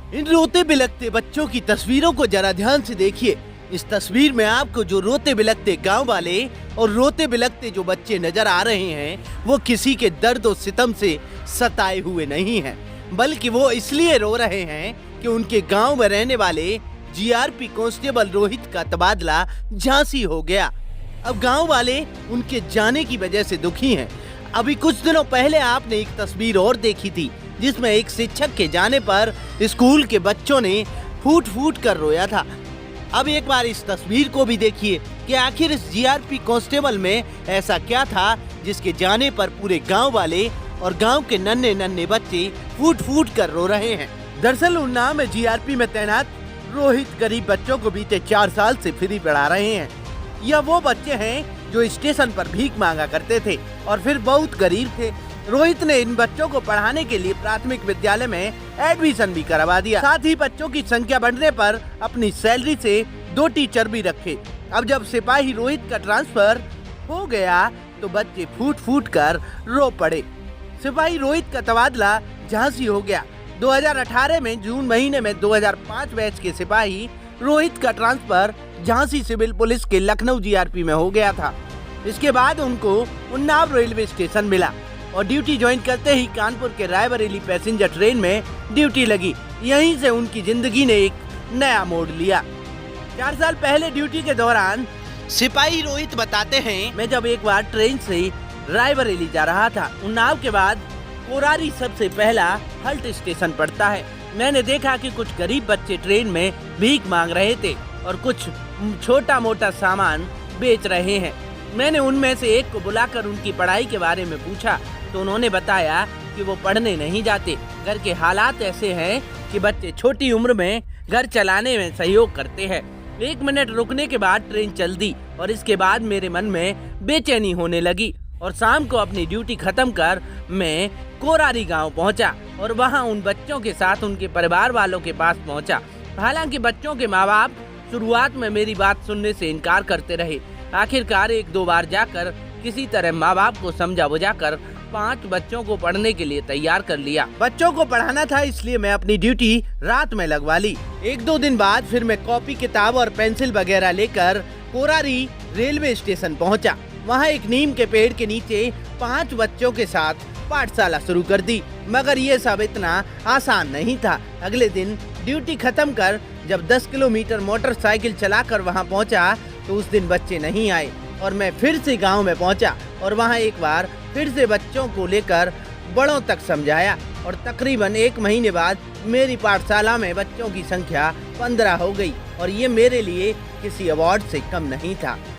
इन रोते बिलखते बच्चों की तस्वीरों को जरा ध्यान से देखिए। इस तस्वीर में आपको जो रोते बिलखते गांव वाले और रोते बिलखते जो बच्चे नजर आ रहे हैं, वो किसी के दर्द और सितम से सताए हुए नहीं हैं, बल्कि वो इसलिए रो रहे हैं कि उनके गांव में रहने वाले जीआरपी कांस्टेबल रोहित का तबादला झांसी हो गया। अब गांव वाले उनके जाने की वजह से दुखी हैं। अभी कुछ दिनों पहले आपने एक तस्वीर और देखी थी, जिसमें एक शिक्षक के जाने पर स्कूल के बच्चों ने फूट फूट कर रोया था। अब एक बार इस तस्वीर को भी देखिए कि आखिर इस जीआरपी कांस्टेबल में ऐसा क्या था जिसके जाने पर पूरे गांव वाले और गांव के नन्हे नन्हे बच्चे फूट फूट कर रो रहे हैं। दरअसल उन्नाव में जीआरपी में तैनात रोहित गरीब बच्चों को बीते 4 साल से फ्री पढ़ा रहे हैं। यह वो बच्चे हैं जो स्टेशन पर भीख मांगा करते थे और फिर बहुत गरीब थे। रोहित ने इन बच्चों को पढ़ाने के लिए प्राथमिक विद्यालय में एडमिशन भी करवा दिया। साथ ही बच्चों की संख्या बढ़ने पर अपनी सैलरी से 2 टीचर भी रखे। अब जब सिपाही रोहित का ट्रांसफर हो गया तो बच्चे फूट फूट कर रो पड़े। सिपाही रोहित का तबादला झांसी हो गया। 2018 में जून महीने में 2005 बैच के सिपाही रोहित का ट्रांसफर झांसी सिविल पुलिस के लखनऊ जीआरपी में हो गया था। इसके बाद उनको उन्नाव रेलवे स्टेशन मिला और ड्यूटी ज्वाइन करते ही कानपुर के रायबरेली पैसेंजर ट्रेन में ड्यूटी लगी। यहीं से उनकी जिंदगी ने एक नया मोड़ लिया। 4 साल पहले ड्यूटी के दौरान सिपाही रोहित बताते हैं, मैं जब एक बार ट्रेन से रायबरेली जा रहा था, उन्नाव के बाद कोरारी सबसे पहला हल्ट स्टेशन पड़ता है। मैंने देखा कि कुछ गरीब बच्चे ट्रेन में भीख मांग रहे थे और कुछ छोटा मोटा सामान बेच रहे हैं। मैंने उनमें से एक को बुलाकर उनकी पढ़ाई के बारे में पूछा तो उन्होंने बताया कि वो पढ़ने नहीं जाते। घर के हालात ऐसे हैं कि बच्चे छोटी उम्र में घर चलाने में सहयोग करते हैं। 1 मिनट रुकने के बाद ट्रेन चल दी और इसके बाद मेरे मन में बेचैनी होने लगी और शाम को अपनी ड्यूटी खत्म कर मैं कोरारी गांव पहुंचा और वहां उन बच्चों के साथ उनके परिवार वालों के पास पहुंचा। हालांकि बच्चों के माँ बाप शुरुआत में मेरी बात सुनने से इनकार करते रहे। आखिरकार 1-2 बार जाकर किसी तरह माँ बाप को समझा बुझाकर 5 बच्चों को पढ़ने के लिए तैयार कर लिया। बच्चों को पढ़ाना था, इसलिए मैं अपनी ड्यूटी रात में लगवा ली। 1-2 दिन बाद फिर मैं कॉपी किताब और पेंसिल वगैरह लेकर कोरारी रेलवे स्टेशन पहुंचा। वहां एक नीम के पेड़ के नीचे 5 बच्चों के साथ पाठशाला शुरू कर दी, मगर ये सब इतना आसान नहीं था। अगले दिन ड्यूटी खत्म कर जब 10 किलोमीटर मोटरसाइकिल चलाकर वहां पहुंचा तो उस दिन बच्चे नहीं आए और मैं फिर से गांव में पहुंचा और वहां एक बार फिर से बच्चों को लेकर बड़ों तक समझाया और तकरीबन 1 महीने बाद मेरी पाठशाला में बच्चों की संख्या 15 हो गई और ये मेरे लिए किसी अवार्ड से कम नहीं था।